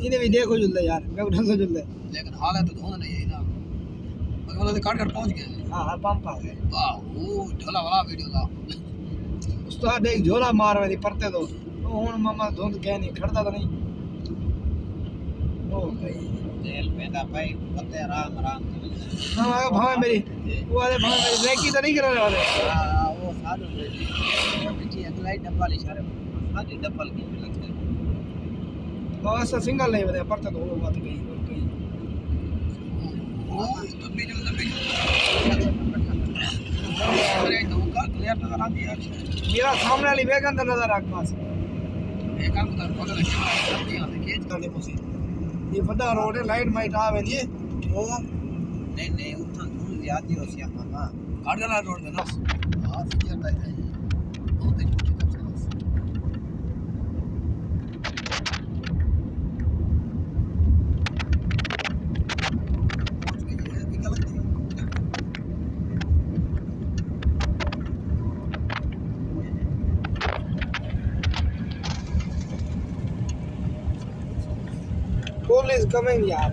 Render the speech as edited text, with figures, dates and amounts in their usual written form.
इन्हें भी देखो जुल्ले यार, मैं उठा से जुल्ले। लेकिन हालत तो धोना नहीं है ना। मतलब से काट कर पहुंच गए। हाँ हाँ पंप आ गए। वाह वो ढोला वाला वीडियो था। उस्ताद एक झोला मार वाली परते दो। तो हुन मामा धुंध कह नहीं खड़ता तो नहीं। ओ भाई तेल पैदा भाई पत्ते आराम आराम से। ना भाई मेरी वो वाले भाई मेरी रेकी तो नहीं करने वाले। हां वो साधु बेटी अगला ही डब्बा इशारे साधी डब्बल की लगता है। बस सिंगल नहीं बता परते दो बात गई और गई। ओ लंबी जो अरे तो का क्लियर नजर आती है। मेरा सामने वाली बैगन तो नजर आ पास। एक काम कर फोटो खींच करने मुझे ये बड़ा रोड है लाइट माइट आवे ये वो नहीं उतना दूर ज्यादा हो सिया मामा काट गला रोड है ना। हां सीधे आता है बहुत ही छोटी तरफ से पहुंच गई है निकल गई। पुलिस कमिंग यार।